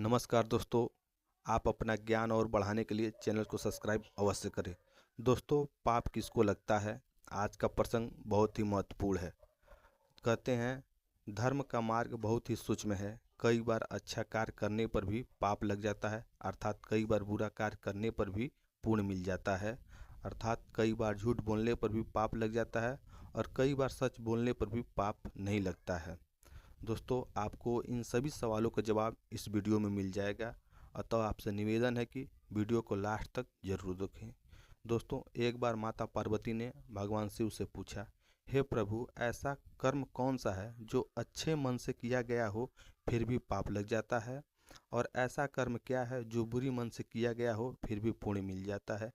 नमस्कार दोस्तों, आप अपना ज्ञान और बढ़ाने के लिए चैनल को सब्सक्राइब अवश्य करें। दोस्तों, पाप किसको लगता है? आज का प्रसंग बहुत ही महत्वपूर्ण है। कहते हैं धर्म का मार्ग बहुत ही सूक्ष्म है। कई बार अच्छा कार्य करने पर भी पाप लग जाता है, अर्थात कई बार बुरा कार्य करने पर भी पुण्य मिल जाता है, अर्थात कई बार झूठ बोलने पर भी पाप लग जाता है और कई बार सच बोलने पर भी पाप नहीं लगता है। दोस्तों, आपको इन सभी सवालों का जवाब इस वीडियो में मिल जाएगा, अतः आपसे निवेदन है कि वीडियो को लास्ट तक जरूर देखें। दोस्तों, एक बार माता पार्वती ने भगवान शिव से पूछा, हे प्रभु, ऐसा कर्म कौन सा है जो अच्छे मन से किया गया हो फिर भी पाप लग जाता है, और ऐसा कर्म क्या है जो बुरी मन से किया गया हो फिर भी पुण्य मिल जाता है?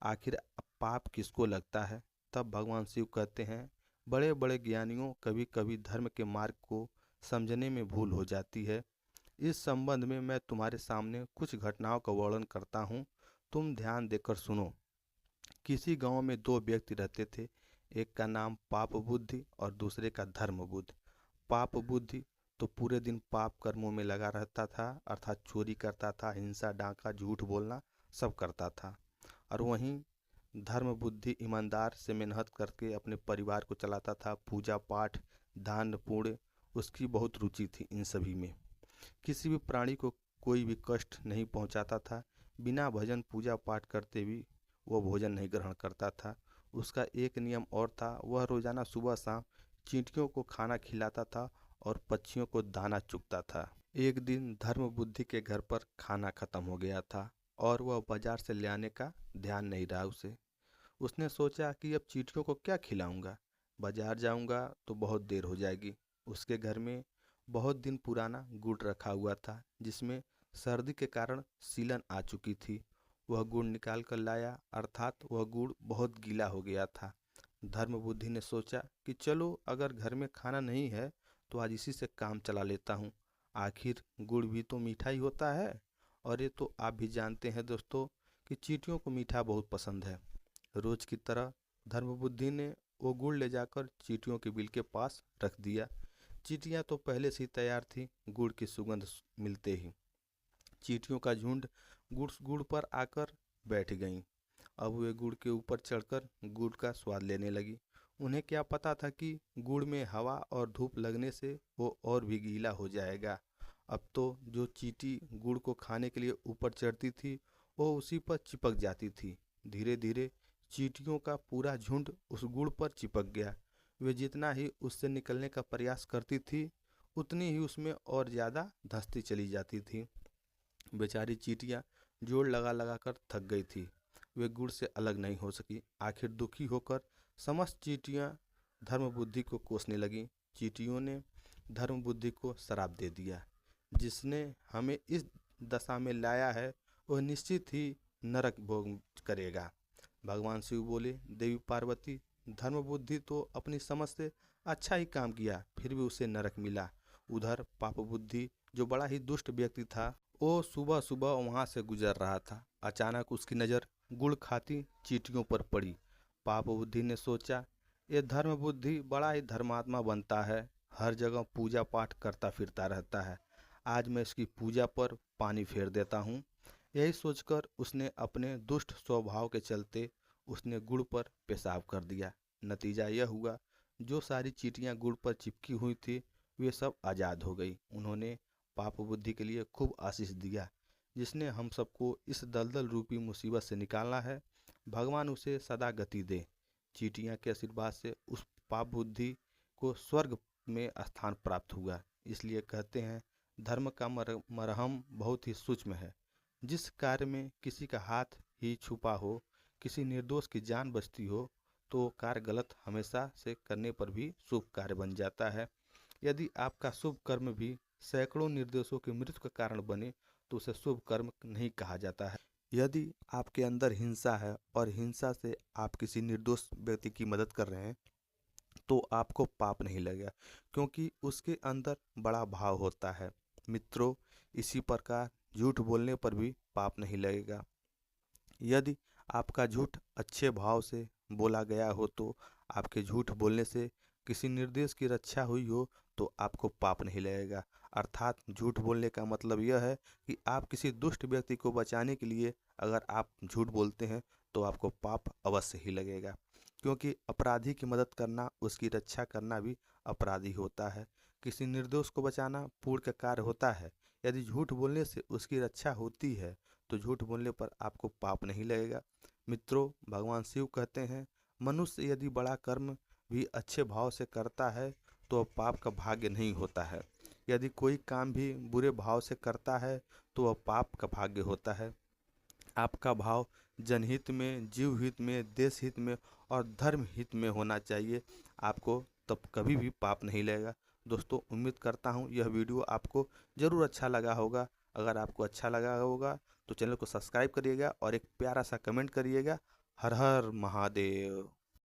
आखिर पाप किसको लगता है? तब भगवान शिव कहते हैं, बड़े बड़े ज्ञानियों कभी कभी धर्म के मार्ग को समझने में भूल हो जाती है। इस संबंध में मैं तुम्हारे सामने कुछ घटनाओं का वर्णन करता हूँ, तुम ध्यान देकर सुनो। किसी गांव में दो व्यक्ति रहते थे। एक का नाम पाप बुद्धि और दूसरे का धर्म बुद्धि। पाप बुद्धि तो पूरे दिन पाप कर्मों में लगा रहता था, अर्थात चोरी करता था, हिंसा, डाका, झूठ बोलना सब करता था। और वहीं धर्म बुद्धि ईमानदार से मेहनत करके अपने परिवार को चलाता था। पूजा पाठ, दान पुण्य उसकी बहुत रुचि थी इन सभी में। किसी भी प्राणी को कोई भी कष्ट नहीं पहुंचाता था। बिना भजन पूजा पाठ करते भी वह भोजन नहीं ग्रहण करता था। उसका एक नियम और था, वह रोजाना सुबह शाम चींटियों को खाना खिलाता था और पक्षियों को दाना चुगता था। एक दिन धर्म बुद्धि के घर पर खाना खत्म हो गया था और वह बाजार से ले आने का ध्यान नहीं रहा उसे। उसने सोचा कि अब चींटियों को क्या खिलाऊंगा, बाजार जाऊंगा तो बहुत देर हो जाएगी। उसके घर में बहुत दिन पुराना गुड़ रखा हुआ था जिसमें सर्दी के कारण सीलन आ चुकी थी। वह गुड़ निकाल कर लाया, अर्थात वह गुड़ बहुत गीला हो गया था। धर्म बुद्धि ने सोचा कि चलो, अगर घर में खाना नहीं है तो आज इसी से काम चला लेता हूँ। आखिर गुड़ भी तो मीठा ही होता है, और ये तो आप भी जानते हैं दोस्तों कि चींटियों को मीठा बहुत पसंद है। रोज की तरह धर्म बुद्धि ने वो गुड़ ले जाकर चींटियों के बिल के पास रख दिया। चींटियां तो पहले से ही तैयार थी। गुड़ की सुगंध मिलते ही चींटियों का झुंड गुड़ गुड़ पर आकर बैठ गईं। अब वे गुड़ के ऊपर चढ़कर गुड़ का स्वाद लेने लगी। उन्हें क्या पता था कि गुड़ में हवा और धूप लगने से वो और भी गीला हो जाएगा। अब तो जो चींटी गुड़ को खाने के लिए ऊपर चढ़ती थी वो उसी पर चिपक जाती थी। धीरे धीरे चींटियों का पूरा झुंड उस गुड़ पर चिपक गया। वे जितना ही उससे निकलने का प्रयास करती थी उतनी ही उसमें और ज़्यादा धंसती चली जाती थी। बेचारी चींटियां जोर लगा लगा कर थक गई थी। वे गुड़ से अलग नहीं हो सकी। आखिर दुखी होकर समस्त चींटियां धर्म बुद्धि को कोसने लगी। चींटियों ने धर्म बुद्धि को श्राप दे दिया, जिसने हमें इस दशा में लाया है वह निश्चित ही नरक भोग करेगा। भगवान शिव बोले, देवी पार्वती, धर्म बुद्धि तो अपनी समझ से अच्छा ही काम किया, फिर भी उसे नरक मिला। उधर पाप बुद्धि, जो बड़ा ही दुष्ट व्यक्ति था, वो सुबह सुबह वहां से गुजर रहा था। अचानक उसकी नज़र गुड़ खाती चींटियों पर पड़ी। पाप बुद्धि ने सोचा, ये धर्म बुद्धि बड़ा ही धर्मात्मा बनता है, हर जगह पूजा पाठ करता फिरता रहता है। आज मैं इसकी पूजा पर पानी फेर देता हूँ। यही सोचकर उसने अपने दुष्ट स्वभाव के चलते उसने गुड़ पर पेशाब कर दिया। नतीजा यह हुआ, जो सारी चींटियां गुड़ पर चिपकी हुई थी वे सब आज़ाद हो गई। उन्होंने पाप बुद्धि के लिए खूब आशीष दिया, जिसने हम सबको इस दलदल रूपी मुसीबत से निकालना है। भगवान उसे सदा गति दे। चींटियां के आशीर्वाद से उस पाप बुद्धि को स्वर्ग में स्थान प्राप्त हुआ। इसलिए कहते हैं धर्म का मरहम बहुत ही सूक्ष्म है। जिस कार्य में किसी का हाथ ही छुपा हो, किसी निर्दोष की जान बचती हो, तो कार्य गलत हमेशा से करने पर भी शुभ कार्य बन जाता है। यदि आपका शुभ कर्म भी सैकड़ों निर्दोषों की मृत्यु का कारण बने तो उसे शुभ कर्म नहीं कहा जाता है। यदि आपके अंदर हिंसा है और हिंसा से आप किसी निर्दोष व्यक्ति की मदद कर रहे हैं तो आपको पाप नहीं लगेगा, क्योंकि उसके अंदर बड़ा भाव होता है। मित्रों, इसी प्रकार झूठ बोलने पर भी पाप नहीं लगेगा। यदि आपका झूठ अच्छे भाव से बोला गया हो तो आपके झूठ बोलने से किसी निर्देश की रक्षा हुई हो तो आपको पाप नहीं लगेगा। अर्थात झूठ बोलने का मतलब यह है कि आप किसी दुष्ट व्यक्ति को बचाने के लिए अगर आप झूठ बोलते हैं तो आपको पाप अवश्य ही लगेगा, क्योंकि अपराधी की मदद करना, उसकी रक्षा करना भी अपराधी होता है। किसी निर्दोष को बचाना पुण्य का कार्य होता है। यदि झूठ बोलने से उसकी रक्षा होती है तो झूठ बोलने पर आपको पाप नहीं लगेगा। मित्रों, भगवान शिव कहते हैं, मनुष्य यदि बड़ा कर्म भी अच्छे भाव से करता है तो वह पाप का भाग्य नहीं होता है। यदि कोई काम भी बुरे भाव से करता है तो वह पाप का भाग्य होता है। आपका भाव जनहित में, जीव हित में, देश हित में और धर्म हित में होना चाहिए। आपको तब कभी भी पाप नहीं लगेगा। दोस्तों, उम्मीद करता हूँ यह वीडियो आपको ज़रूर अच्छा लगा होगा। अगर आपको अच्छा लगा होगा तो चैनल को सब्सक्राइब करिएगा और एक प्यारा सा कमेंट करिएगा। हर हर महादेव।